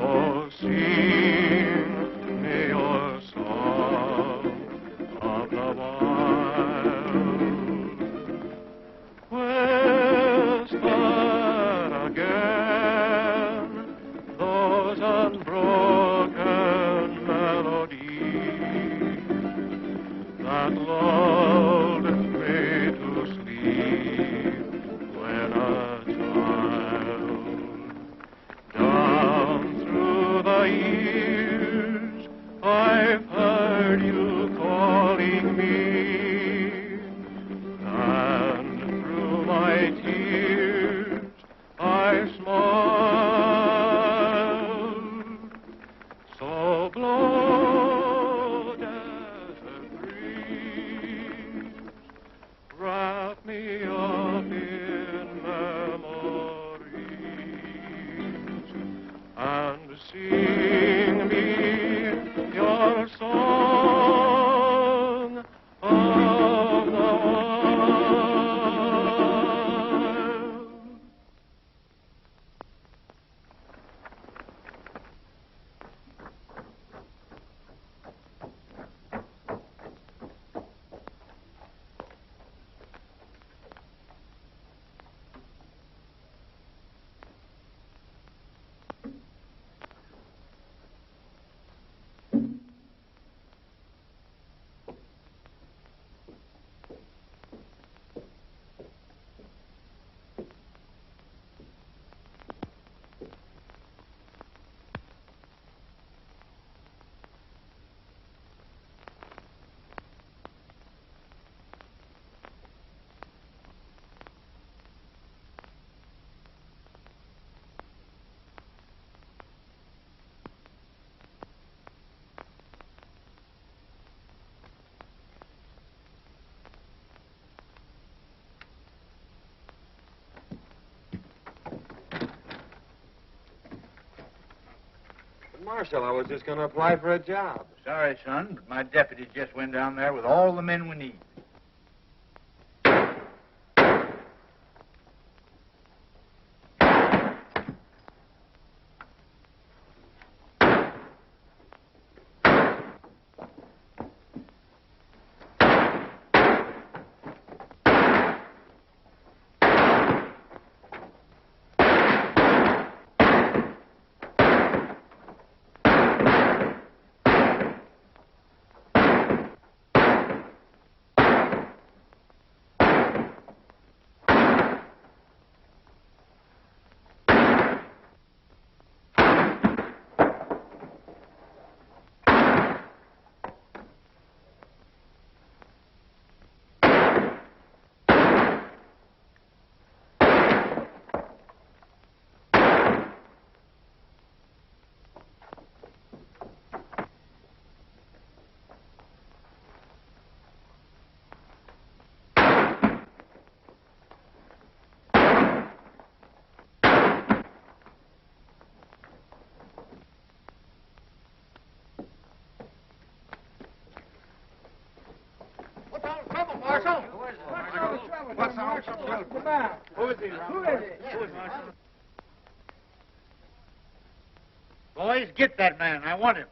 Oh, sing me your song of the wild. Whisper again those unbroken melodies that lulled me to sleep when a child. Down through the years I've heard you calling me, and through my tears I smiled. So blow, desert breeze, wrap me up in memories, and sing me your song of the wild. Marshal, I was just going to apply for a job. Sorry, son, but my deputy just went down there with all the men we need. Marshal? What's the Marshal? Who is he, Who is it? Boys, get that man. I want him.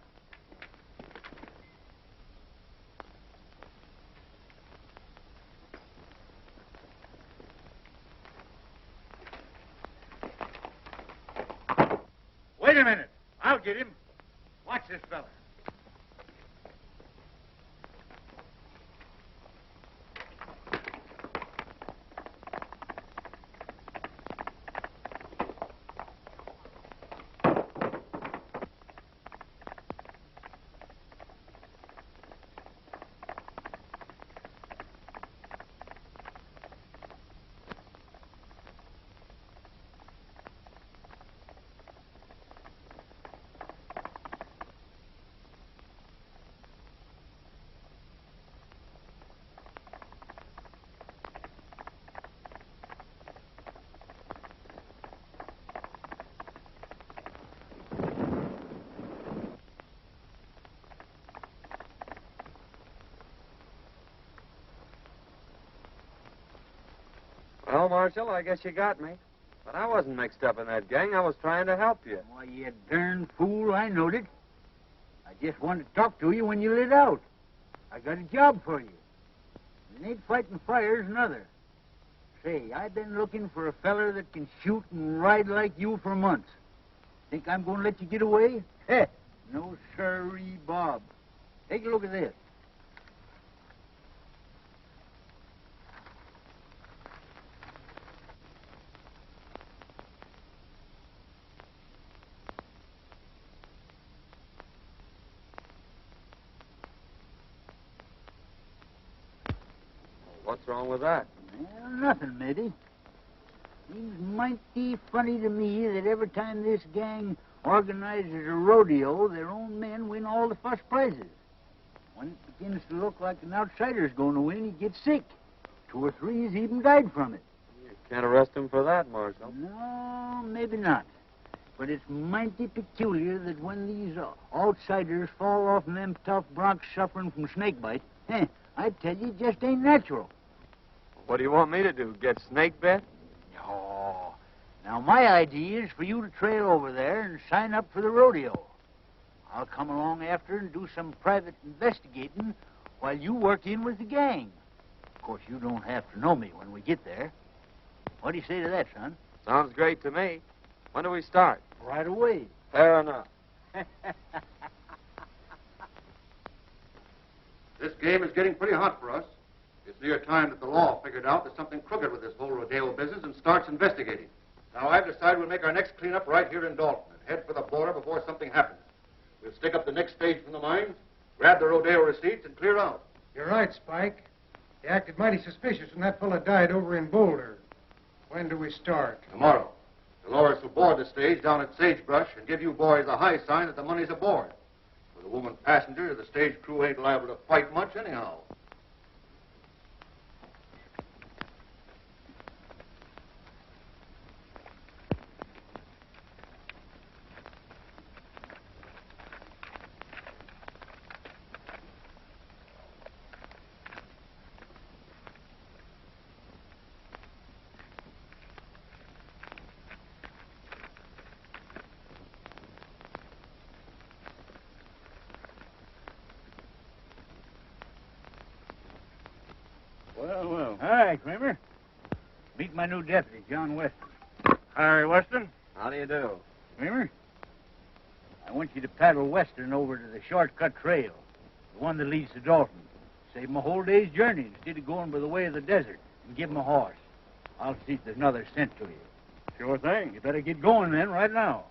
Wait a minute. I'll get him. Watch this fella. Well, Marshal, I guess you got me. But I wasn't mixed up in that gang. I was trying to help you. Why, you darn fool, I knowed it. I just wanted to talk to you when you lit out. I got a job for you. It ain't fighting fires, nother. Say, I've been looking for a feller that can shoot and ride like you for months. Think I'm going to let you get away? Heh, no sirree, Bob. Take a look at this. What's wrong with that? Well, nothing, maybe. Seems mighty funny to me that every time this gang organizes a rodeo, their own men win all the first prizes. When it begins to look like an outsider's going to win, he gets sick. 2 or 3's even died from it. You can't arrest him for that, Marshal. No, maybe not. But it's mighty peculiar that when these outsiders fall off them tough broncs suffering from snakebite, I tell you, it just ain't natural. What do you want me to do, get snake bit? Oh, now my idea is for you to trail over there and sign up for the rodeo. I'll come along after and do some private investigating while you work in with the gang. Of course, you don't have to know me when we get there. What do you say to that, son? Sounds great to me. When do we start? Right away. Fair enough. This game is getting pretty hot for us. It's near time that the law figured out there's something crooked with this whole rodeo business and starts investigating. Now, I've decided we'll make our next cleanup right here in Dalton and head for the border before something happens. We'll stick up the next stage from the mines, grab the rodeo receipts, and clear out. You're right, Spike. He acted mighty suspicious when that fella died over in Boulder. When do we start? Tomorrow, Dolores will board the stage down at Sagebrush and give you boys a high sign that the money's aboard. With a woman passenger, the stage crew ain't liable to fight much anyhow. Well. Hi, Kramer. Meet my new deputy, John Weston. Hi, Weston. How do you do? Kramer, I want you to paddle western over to the shortcut trail, the one that leads to Dalton. Save him a whole day's journey instead of going by the way of the desert, and give him a horse. I'll see if there's another sent to you. Sure thing. You better get going then, right now.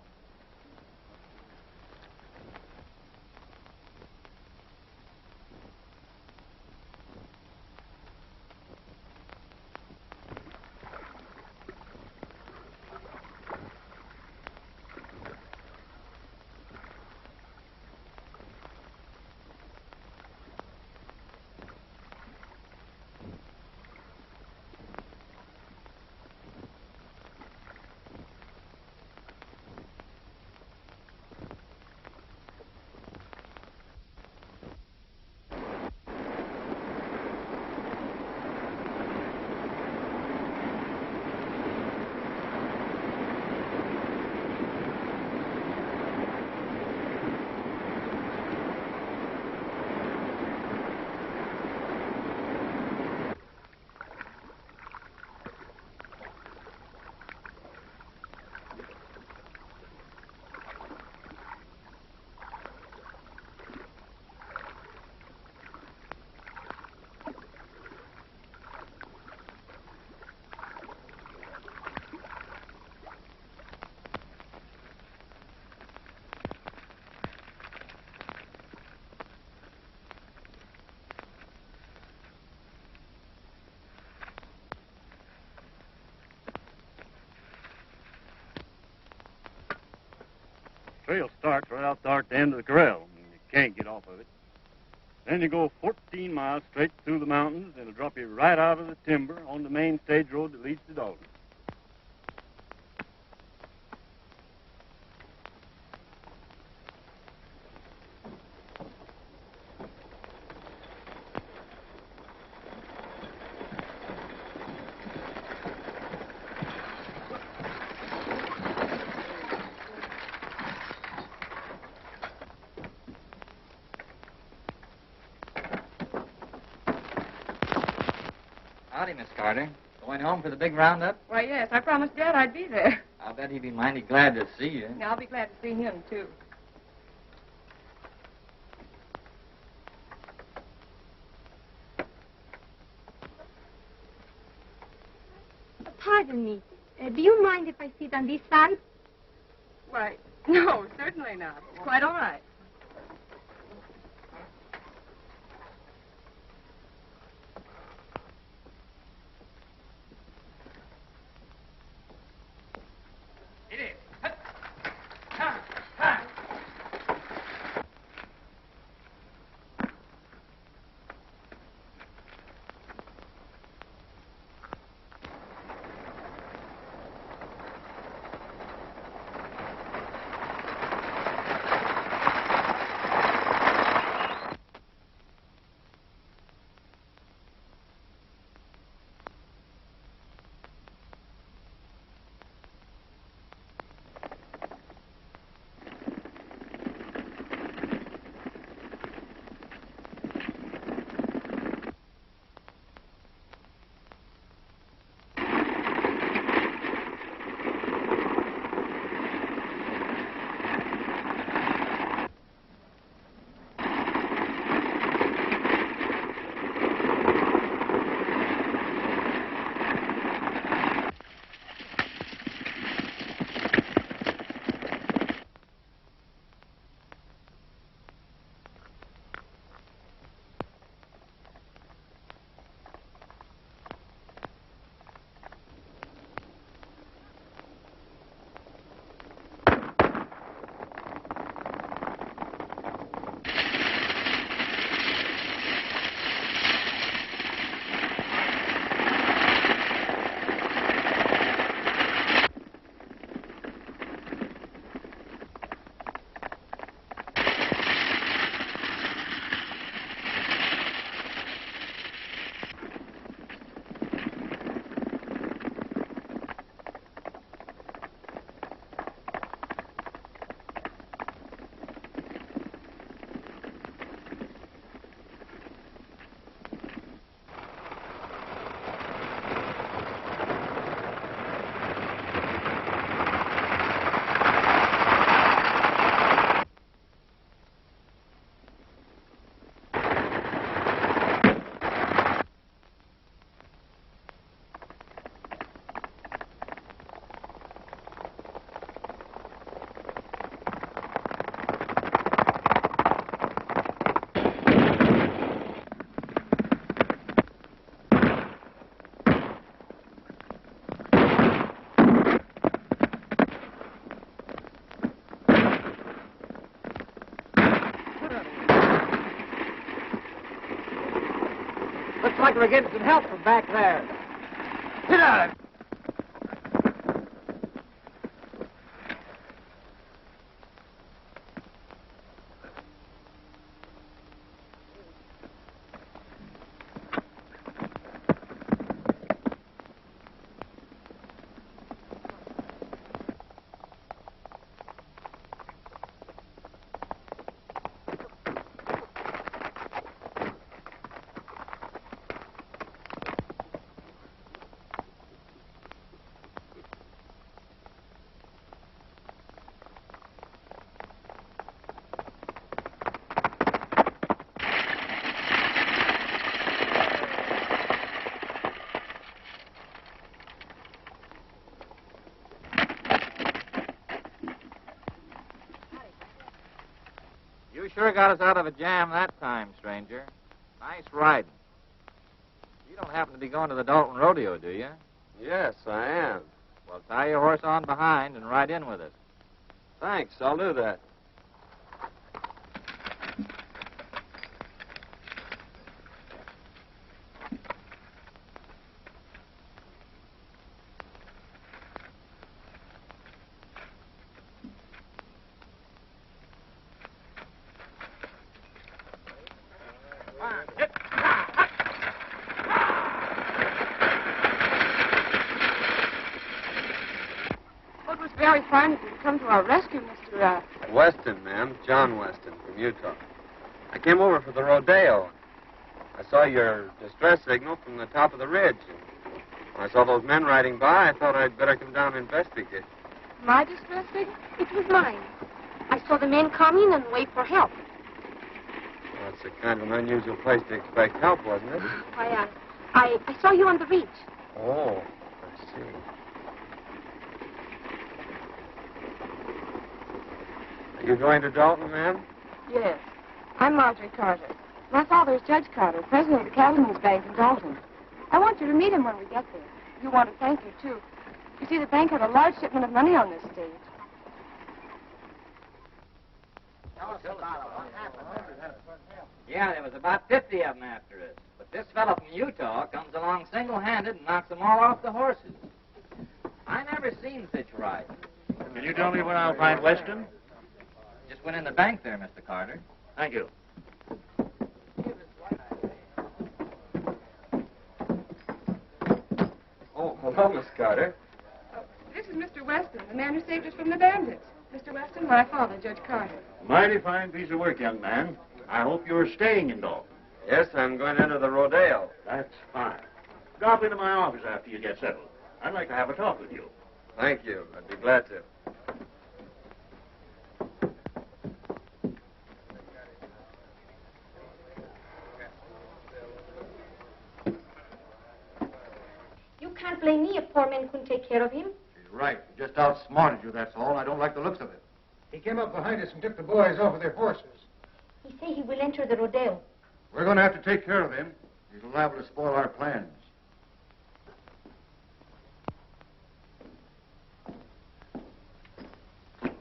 Trail starts right out there at the end of the corral. You can't get off of it. Then you go 14 miles straight through the mountains, and it'll drop you right out of the timber on the main stage road that leads to Dalton. Howdy, Miss Carter. Going home for the big roundup? Why, yes, I promised Dad I'd be there. I'll bet he'd be mighty glad to see you. Yeah, I'll be glad to see him, too. Pardon me. Do you mind if I sit on this side? Why, no, certainly not. It's quite all right. It is. Looks like we're getting some help from back there. Get out of it. You sure got us out of a jam that time, stranger. Nice riding. You don't happen to be going to the Dalton rodeo, do you? Yes, I am. Well, tie your horse on behind and ride in with us. Thanks, I'll do that. Well, it was very fine of you to come to our rescue, Mr. Weston, ma'am. John Weston from Utah. I came over for the rodeo. I saw your distress signal from the top of the ridge. When I saw those men riding by, I thought I'd better come down and investigate. My distress signal? It was mine. I saw the men coming and wait for help. Well, it's a kind of an unusual place to expect help, wasn't it? I saw you on the reach. Oh, I see. Are you going to Dalton, ma'am? Yes. I'm Marjorie Carter. My father is Judge Carter, president of the Cattlemen's Bank in Dalton. I want you to meet him when we get there. You want to thank you, too. You see, the bank had a large shipment of money on this stage. Yeah, there was about 50 of them after us. But this fellow from Utah comes along single-handed and knocks them all off the horses. I never seen such riding. Can you tell me where I'll find Weston? Just went in the bank there, Mr. Carter. Thank you. Oh, hello, Miss Carter. This is Mr. Weston, the man who saved us from the bandits. Mr. Weston, my father, Judge Carter. Mighty fine piece of work, young man. I hope you're staying in Dalton. Yes, I'm going into the rodeo. That's fine. Drop into my office after you get settled. I'd like to have a talk with you. Thank you. I'd be glad to. You can't blame me if poor men couldn't take care of him. She's right. He just outsmarted you, that's all. I don't like the looks of it. He came up behind us and took the boys off of their horses. He say he will enter the rodeo. We're going to have to take care of him. He's liable to spoil our plans.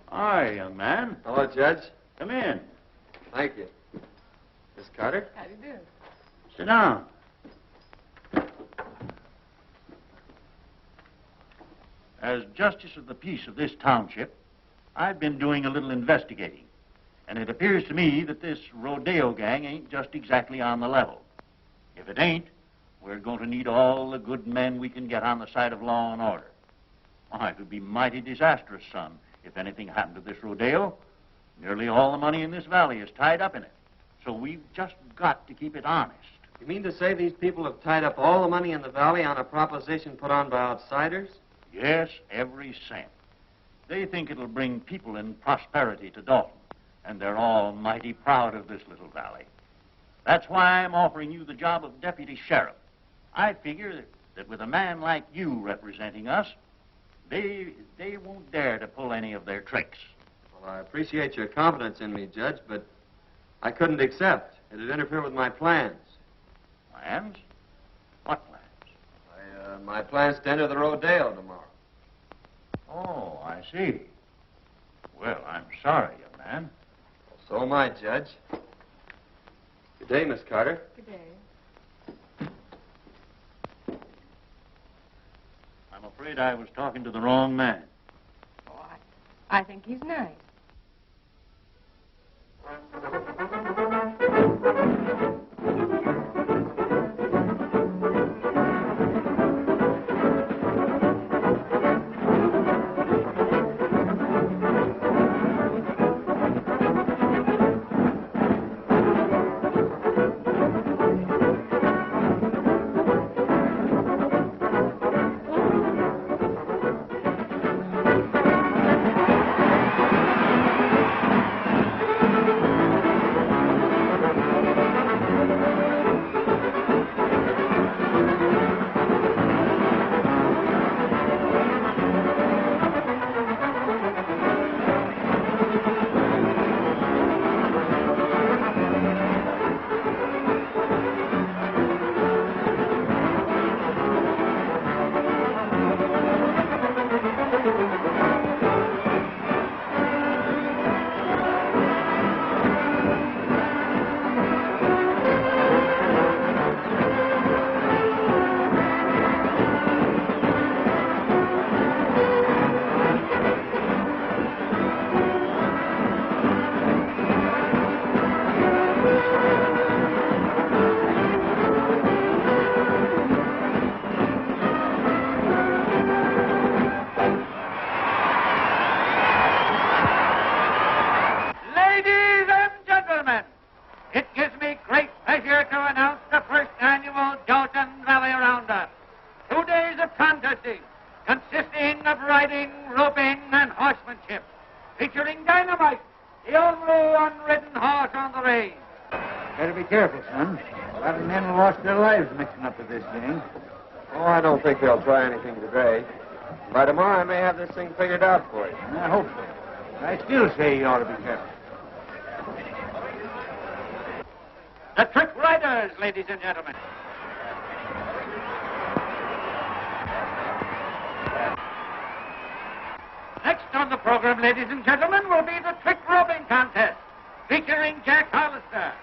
Hi, young man. Hello, Judge. Come in. Thank you. Miss Carter? How do you do? Sit down. As Justice of the Peace of this township, I've been doing a little investigating. And it appears to me that this rodeo gang ain't just exactly on the level. If it ain't, we're going to need all the good men we can get on the side of law and order. Why, it would be mighty disastrous, son, if anything happened to this rodeo. Nearly all the money in this valley is tied up in it. So we've just got to keep it honest. You mean to say these people have tied up all the money in the valley on a proposition put on by outsiders? Yes, every cent. They think it'll bring people and prosperity to Dalton, and they're all mighty proud of this little valley. That's why I'm offering you the job of deputy sheriff. I figure that with a man like you representing us, they won't dare to pull any of their tricks. Well, I appreciate your confidence in me, Judge, but I couldn't accept. It'd interfere with my plans. Plans? What plans? My plans to enter the rodeo tomorrow. Oh, I see. Well, I'm sorry, young man. So am I, Judge. Good day, Miss Carter. Good day. I'm afraid I was talking to the wrong man. Oh, I think he's nice. of riding, roping, and horsemanship, featuring Dynamite, the only unridden horse on the range. Better be careful, son. A lot of men have lost their lives mixing up with this gang. Oh, I don't think they'll try anything today. By tomorrow, I may have this thing figured out for you. I hope so. I still say you ought to be careful. The Trick Riders, ladies and gentlemen. Next on the program, ladies and gentlemen, will be the Trick Roping Contest, featuring Jack Hollister.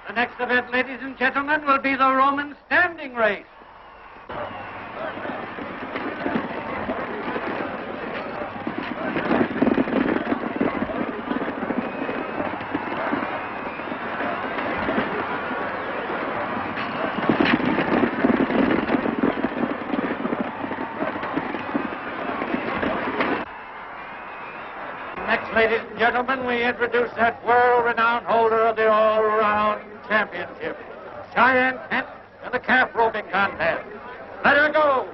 The next event, ladies and gentlemen, will be the Roman standing race. Next, ladies and gentlemen, we introduce that world-renowned holder of the all-round championship, Cheyenne and the calf roping contest. Let her go!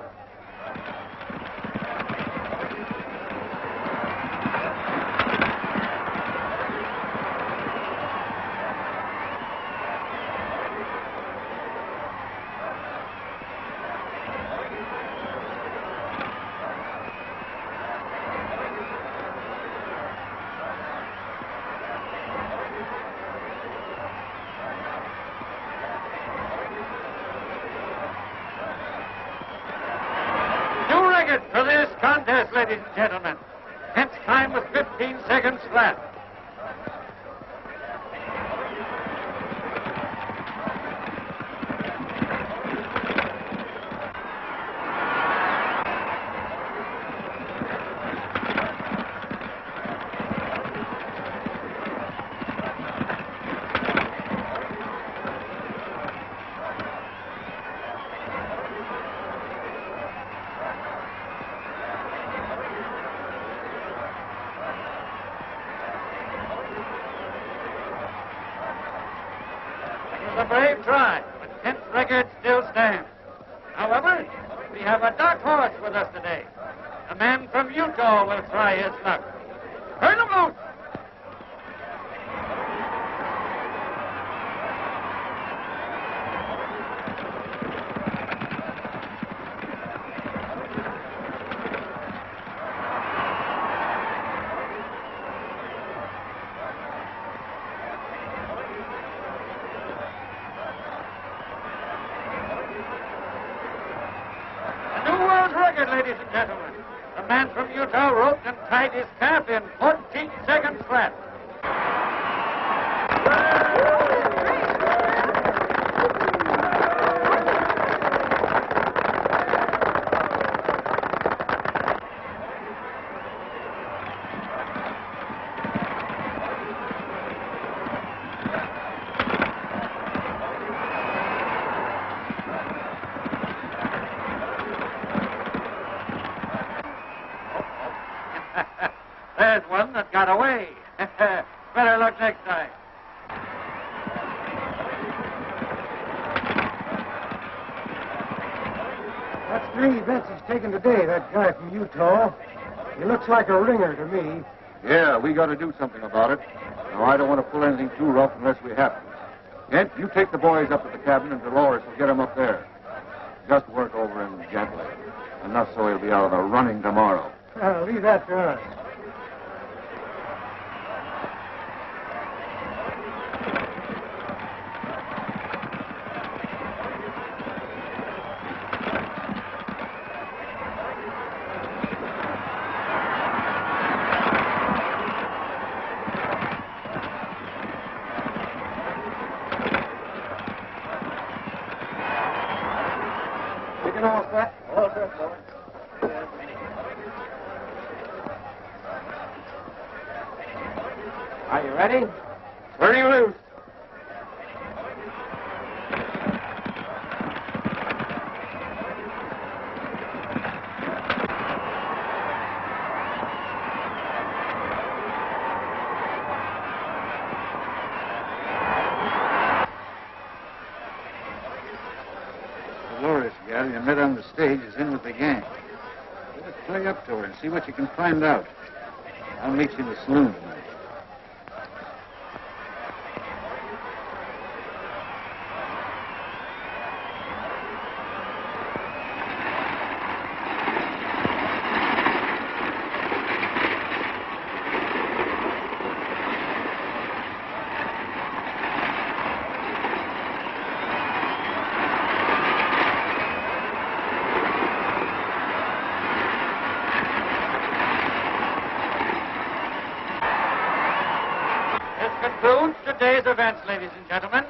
For this contest, ladies and gentlemen. Hence time was 15 seconds flat. A brave try, but Kent's record still stands. However, we have a dark horse with us today. A man from Utah will try his luck. Turn him out! Ladies and gentlemen, the man from Utah roped and tied his calf in 14 seconds flat. There's one that got away. Better luck next time. That's three bets he's taken today, that guy from Utah. He looks like a ringer to me. Yeah, we got to do something about it. Now, I don't want to pull anything too rough unless we have to. Kent, you take the boys up to the cabin, and Dolores will get them up there. Just work over him gently. Enough so he'll be out of the running tomorrow. Leave that to us. All set? All set, fellas. Are you ready? Turning loose. Dolores, gal, you met on the stage, is in with the gang. Better play up to her and see what you can find out. I'll meet you in the saloon tonight. Concludes today's events, ladies and gentlemen.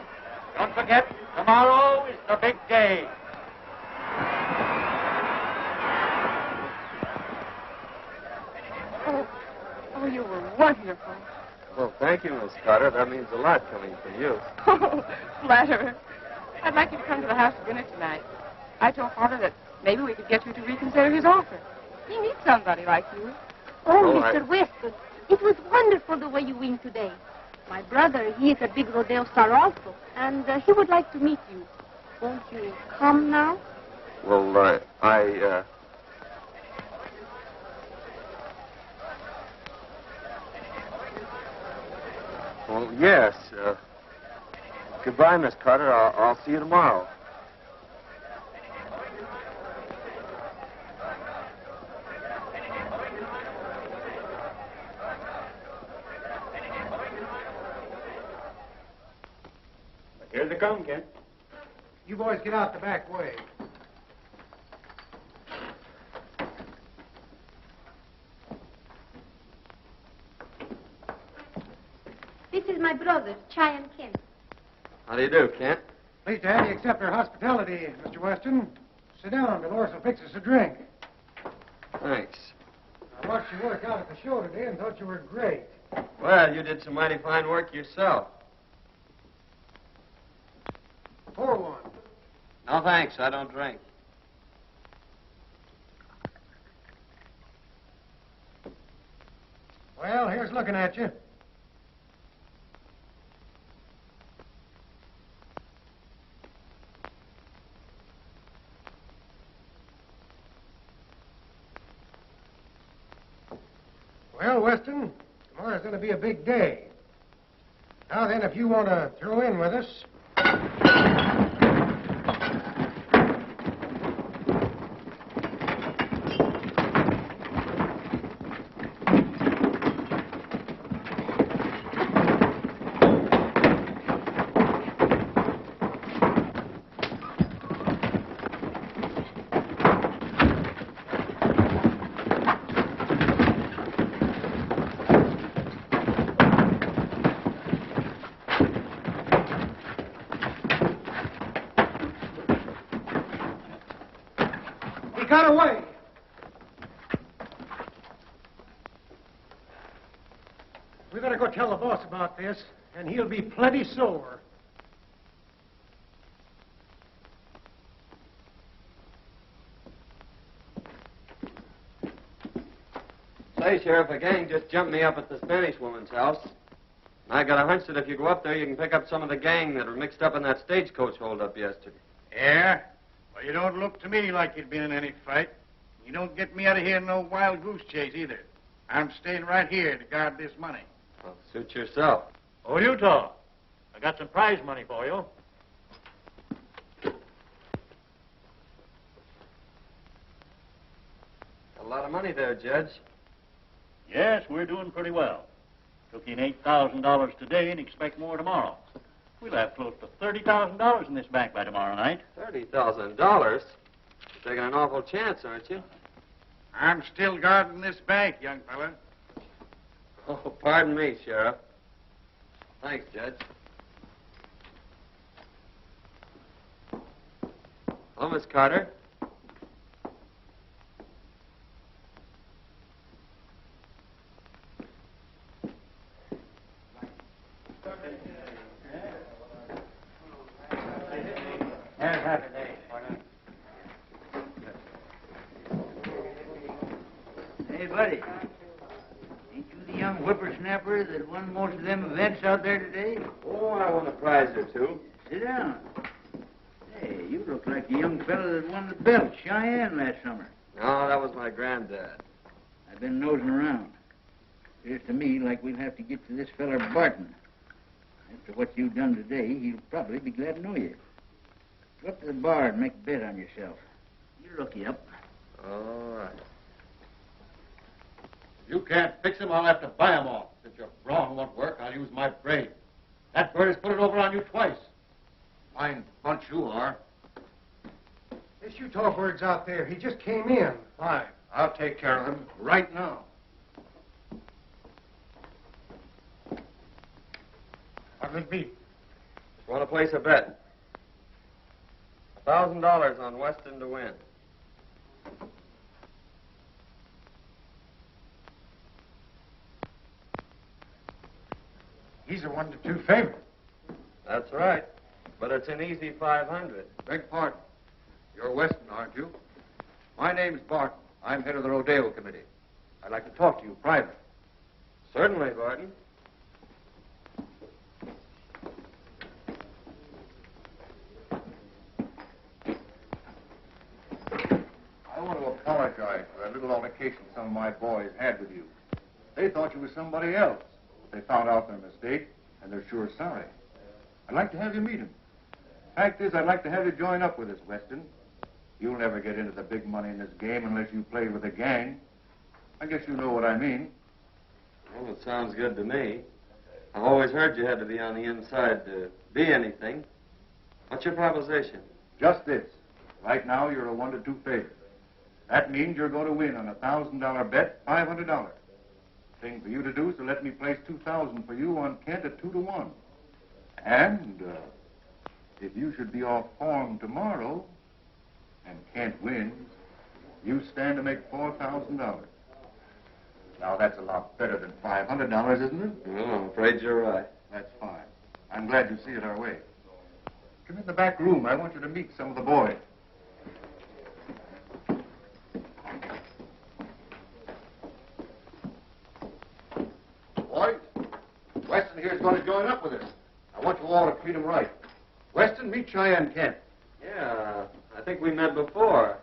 Don't forget, tomorrow is the big day. Oh, you were wonderful. Well, thank you, Miss Carter. That means a lot coming from you. Oh, flatterer. I'd like you to come to the house for dinner tonight. I told Father that maybe we could get you to reconsider his offer. He needs somebody like you. Oh, Mr. Weston, it was wonderful the way you win today. My brother, he is a big rodeo star also, and he would like to meet you. Won't you come now? Well, Well, yes. Goodbye, Miss Carter. I'll see you tomorrow. Here they come, Kent. You boys get out the back way. This is my brother, Cheyenne Kent. How do you do, Kent? Pleased to have you accept our hospitality, Mr. Weston. Sit down. Dolores will fix us a drink. Thanks. I watched you work out at the show today and thought you were great. Well, you did some mighty fine work yourself. Pour one. No, thanks. I don't drink. Well, here's looking at you. Well, Weston, tomorrow's going to be a big day. Now then, if you want to throw in with us... Got away. We better go tell the boss about this, and he'll be plenty sore. Say, Sheriff, a gang just jumped me up at the Spanish woman's house. And I got a hunch that if you go up there, you can pick up some of the gang that were mixed up in that stagecoach holdup yesterday. Yeah? Well, you don't look to me like you'd been in any fight. You don't get me out of here in no wild goose chase either. I'm staying right here to guard this money. Well, suit yourself. Oh, Utah, I got some prize money for you. A lot of money there, Judge. Yes, we're doing pretty well. Took in $8,000 today and expect more tomorrow. We'll have close to $30,000 in this bank by tomorrow night. $30,000? You're taking an awful chance, aren't you? I'm still guarding this bank, young fella. Oh, pardon me, Sheriff. Thanks, Judge. Hello, Miss Carter. There's half a day. Hey, buddy. Ain't you the young whippersnapper that won most of them events out there today? Oh, I won a prize or two. Sit down. Hey, you look like the young fellow that won the belt, Cheyenne, last summer. No, that was my granddad. I've been nosing around. Appears to me like we'll have to get to this feller Barton. After what you've done today, he'll probably be glad to know you. Go up to the bar and make a bet on yourself. You'll look you up. All right. If you can't fix him, I'll have to buy him off. Since your brawn won't work, I'll use my brain. That bird has put it over on you twice. Fine bunch you are. This Utah bird's out there. He just came in. Fine. I'll take care of him right now. What'll it be? Just want to place a bet. $1,000 on Weston to win. He's a 1-2 favorite. That's right. But it's an easy 500. Beg pardon. You're Weston, aren't you? My name's Barton. I'm head of the rodeo committee. I'd like to talk to you privately. Certainly, Barton. I want to apologize for that little altercation some of my boys had with you. They thought you were somebody else. They found out their mistake, and they're sure sorry. I'd like to have you meet them. Fact is, I'd like to have you join up with us, Weston. You'll never get into the big money in this game unless you play with a gang. I guess you know what I mean. Well, it sounds good to me. I've always heard you had to be on the inside to be anything. What's your proposition? Just this. Right now, you're a 1-2 favorite. That means you're going to win on a $1,000 bet, $500. Thing for you to do is to let me place $2,000 for you on Kent at 2-1. And if you should be off form tomorrow and Kent wins, you stand to make $4,000. Now that's a lot better than $500, isn't it? Well, I'm afraid you're right. That's fine. I'm glad you see it our way. Come in the back room. I want you to meet some of the boys. Boys, Weston here's going to join up with us. I want you all to treat him right. Weston, meet Cheyenne Kent. Yeah, I think we met before.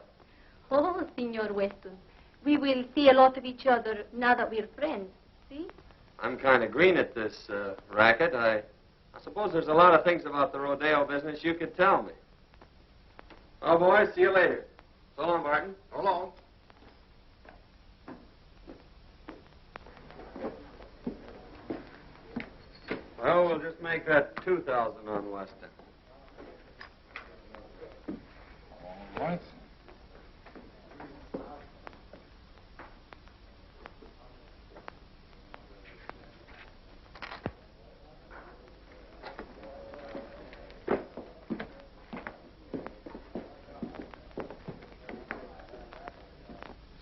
Oh, Senor Weston. We will see a lot of each other now that we're friends. See? I'm kind of green at this racket. I suppose there's a lot of things about the rodeo business you could tell me. Well, boys, see you later. So long, Barton. So long. Well, we'll just make that 2,000 on Weston. All right.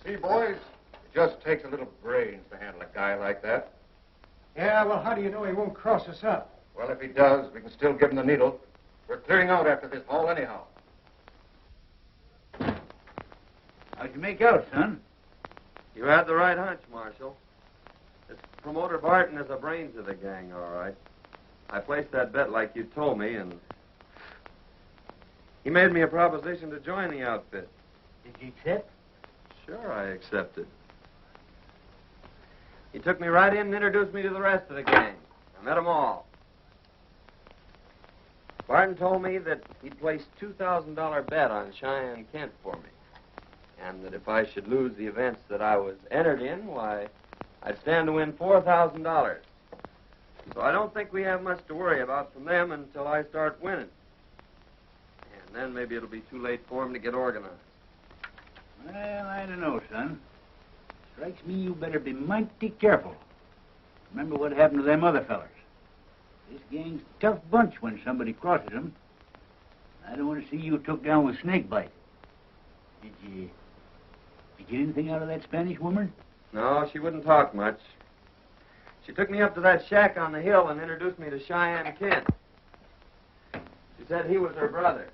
See, boys, it just takes a little brains to handle a guy like that. Yeah, well, how do you know he won't cross us up? Well, if he does, we can still give him the needle. We're clearing out after this haul anyhow. How'd you make out, son? You had the right hunch, Marshal. This promoter Barton is the brains of the gang, all right. I placed that bet like you told me, and he made me a proposition to join the outfit. Did you accept? Sure, I accepted. He took me right in and introduced me to the rest of the gang. I met them all. Barton told me that he'd placed $2,000 bet on Cheyenne Kent for me, and that if I should lose the events that I was entered in, why, I'd stand to win $4,000. So I don't think we have much to worry about from them until I start winning. And then maybe it'll be too late for them to get organized. Well, I don't know, son. Strikes me you better be mighty careful. Remember what happened to them other fellers. This gang's a tough bunch when somebody crosses them. I don't want to see you took down with snakebite. Did you get anything out of that Spanish woman? No, she wouldn't talk much. She took me up to that shack on the hill and introduced me to Cheyenne Kent. She said he was her brother.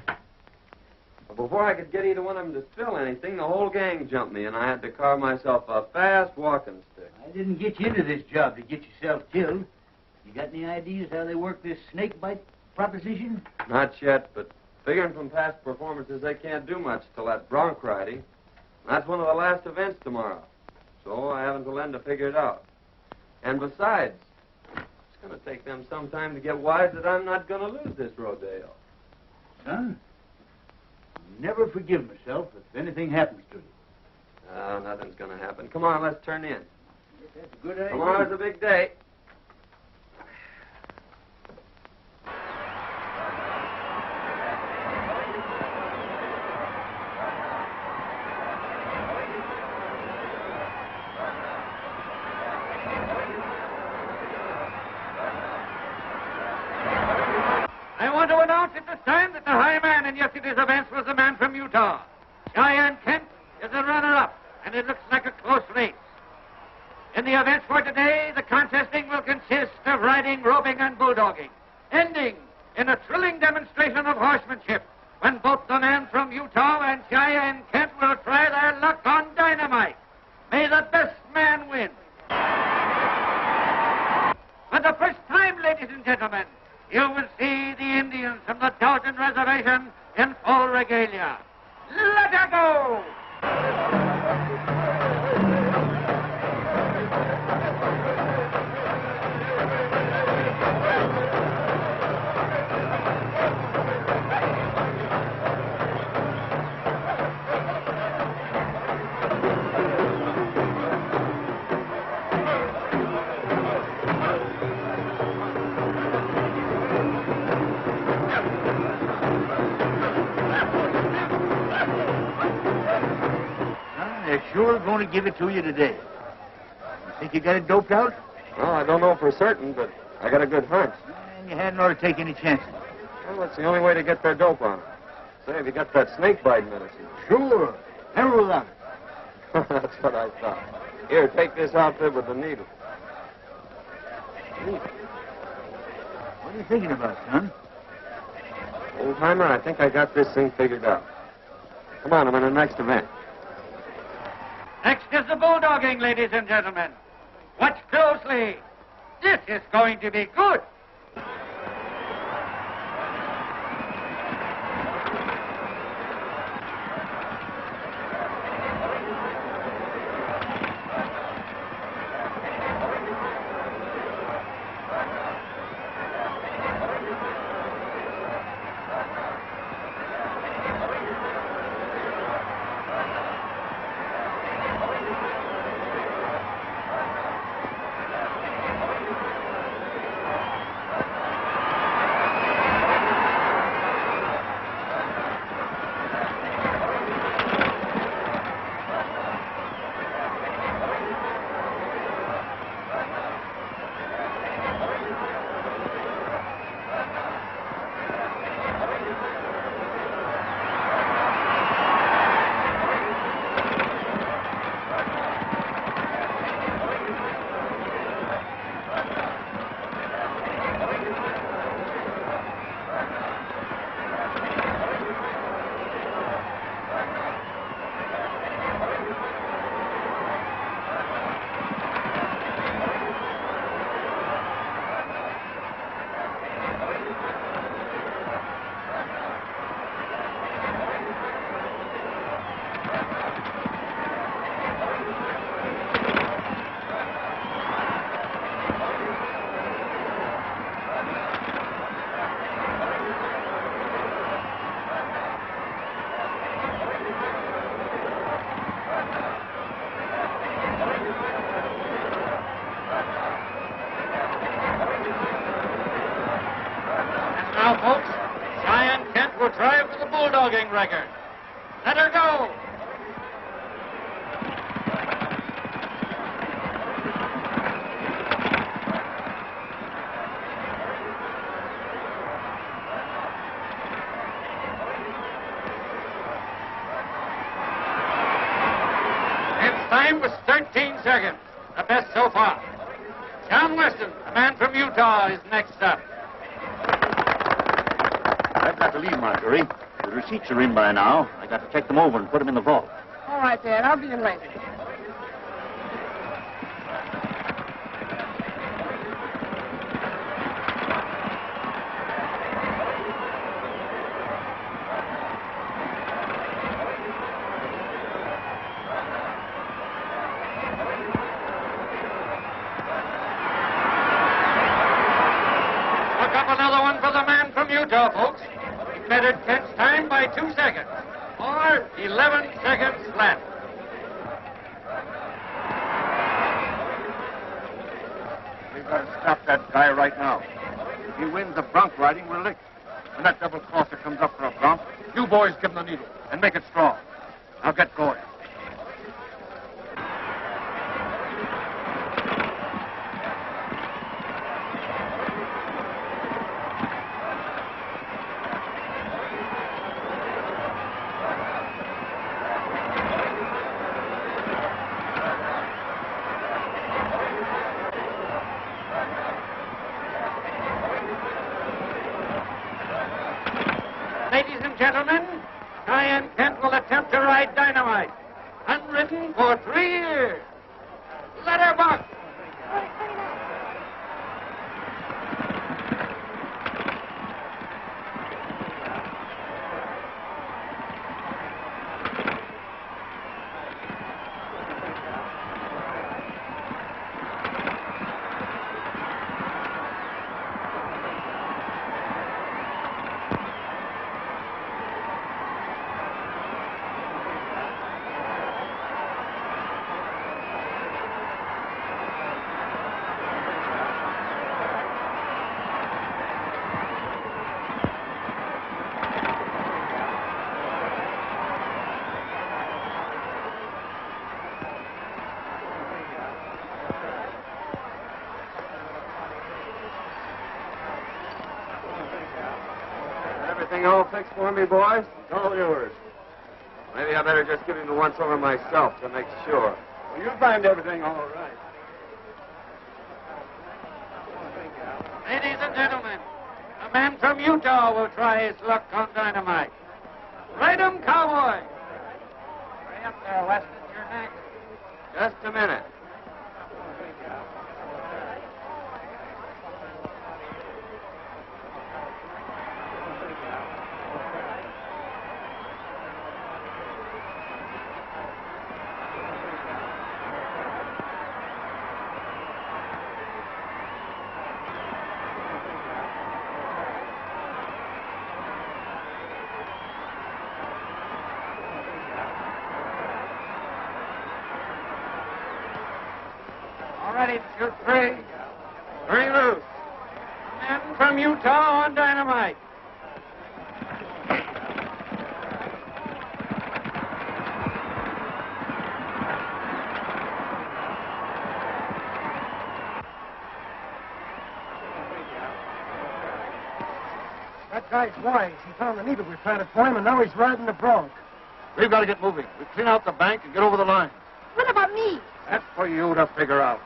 But before I could get either one of them to spill anything, the whole gang jumped me, and I had to carve myself a fast walking stick. I didn't get you into this job to get yourself killed. You got any ideas how they work this snake bite proposition? Not yet, but figuring from past performances, they can't do much till that bronc riding. That's one of the last events tomorrow. So I haven't to lend to figure it out. And besides, it's going to take them some time to get wise that I'm not going to lose this rodeo. Son, I'll never forgive myself if anything happens to you. Nothing's going to happen. Come on, let's turn in. That's a good idea. Tomorrow's a big day. I want to announce at this time that the high man in yesterday's events was the man from Utah. Cheyenne Kent is the runner-up, and it looks like a close race. In the events for today, the contesting will consist of riding, roping, and bulldogging, ending in a thrilling demonstration of horsemanship when both the man from Utah and Cheyenne Kent will try their luck on dynamite. May the best man win. For the first time, ladies and gentlemen, you will see the Indians from the Dalton Reservation in full regalia. Let her go! They're sure going to give it to you today. You think you got it doped out? Well, I don't know for certain, but I got a good hunch. And you hadn't ought to take any chances. Well, that's the only way to get their dope on it. Say, have you got that snake bite medicine? Sure. Never without it. That's what I thought. Here, take this outfit with the needle. What are you thinking about, son? Old-timer, I think I got this thing figured out. Come on, I'm in the next event. Next is the bulldogging, ladies and gentlemen. Watch closely. This is going to be good. Now, folks, Cheyenne Kent will try for the bulldogging record. Let her go. Its time was 13 seconds. the best so far. John Weston, a man from Utah, is next up. I've got to leave, Marjorie. The receipts are in by now. I got to check them over and put them in the vault. All right, Dad. I'll be in later. Look up another one for the man from Utah, folks. He bettered Kent's time by 2 seconds. Or 11 seconds left. We've got to stop that guy right now. If he wins the bronc riding, we're licked. When that double crosser comes up for a bronc, you boys give him the needle and make it strong. Now get going. Ladies and gentlemen, Cheyenne Kent will attempt to ride dynamite. Unridden for 3 years. Let her buck. Everything all fixed for me, boys? It's all yours. Maybe I better just give him the once-over myself to make sure. Well, you'll find everything all right. Ladies and gentlemen, a man from Utah will try his luck on dynamite. Ride 'em, cowboy. Hurry up there, Weston. You're next. Just a minute. All ready to shoot 3. 3 loose. Man from Utah on dynamite. That guy's wise. He found the needle we planted for him, and now he's riding the bronc. We've got to get moving. We clean out the bank and get over the line. What about me? That's for you to figure out.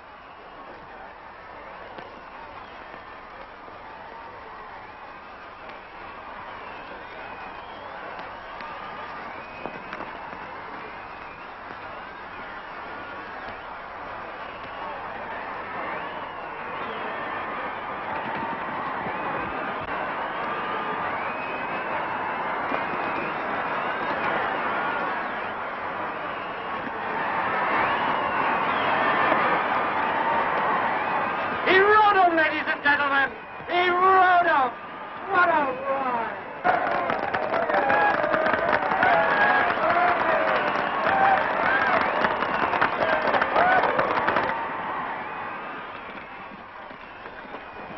Ladies and gentlemen, he rode him. What a ride!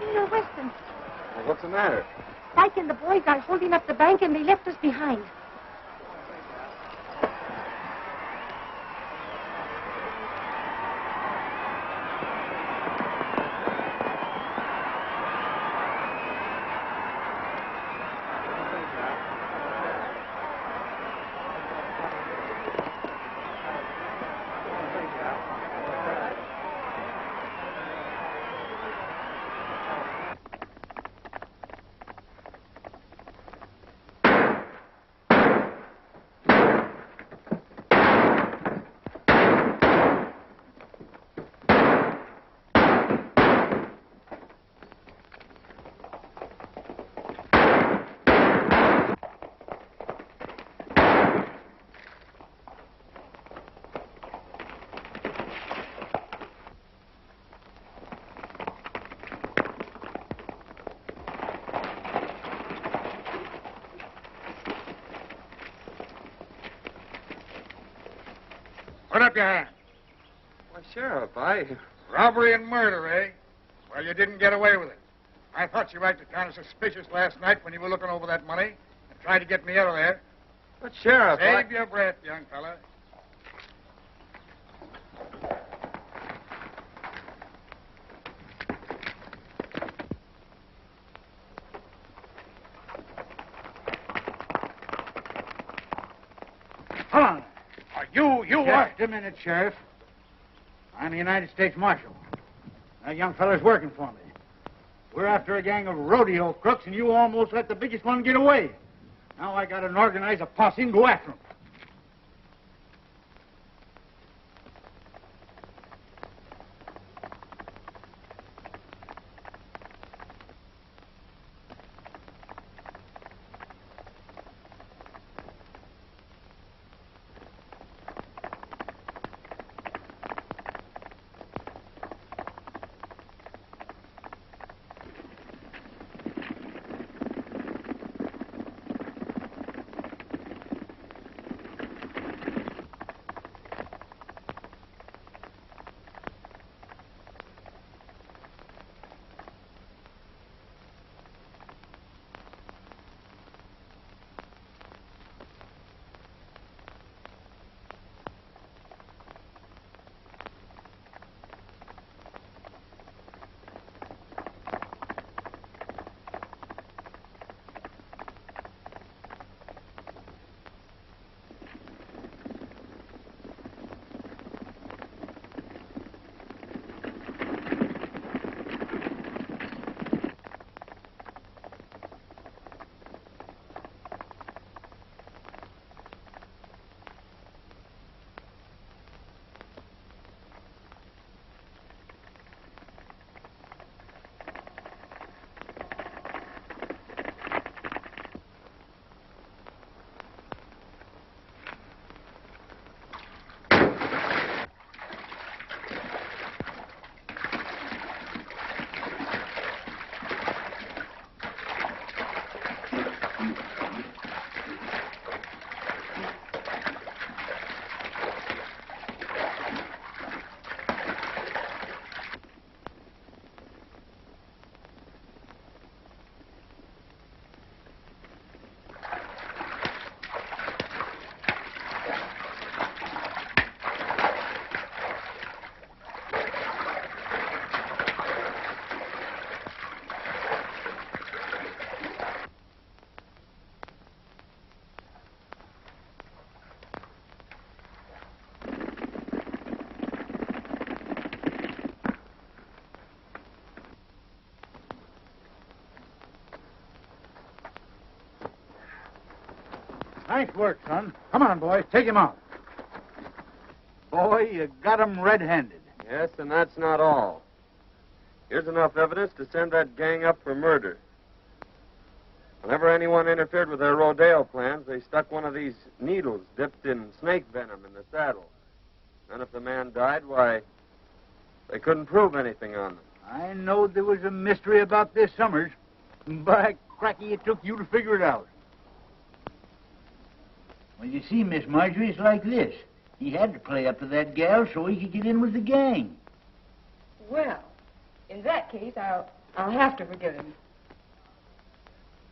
Mr. Weston, Well, what's the matter? Spike and the boys are holding up the bank, and they left us behind. Put up your hand. Why, Sheriff, I... Robbery and murder, eh? Well, you didn't get away with it. I thought you acted kind of suspicious last night when you were looking over that money and tried to get me out of there. But, Sheriff, Save your breath, young fella. Hold on. You Just a minute, Sheriff. I'm the United States Marshal. That young fella's working for me. We're after a gang of rodeo crooks, and you almost let the biggest one get away. Now I gotta organize a posse and go after him. Nice work, son. Come on, boys. Take him out. Boy, you got him red-handed. Yes, and that's not all. Here's enough evidence to send that gang up for murder. Whenever anyone interfered with their rodeo plans, they stuck one of these needles dipped in snake venom in the saddle. And if the man died, why, they couldn't prove anything on them. I knowed there was a mystery about this, Summers. By cracky, it took you to figure it out. Well, you see, Miss Marjorie, it's like this. He had to play up to that gal so he could get in with the gang. Well, in that case, I'll have to forgive him.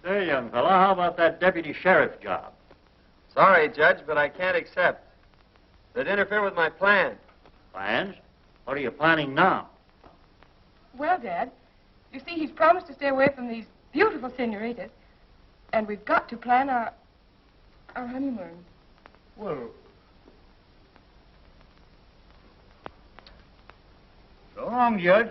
Say, young fella, how about that deputy sheriff job? Sorry, Judge, but I can't accept. They'd interfere with my plan. Plans? What are you planning now? Well, Dad, you see, he's promised to stay away from these beautiful senoritas, and we've got to plan our honeymoon. Well, so long, Judge.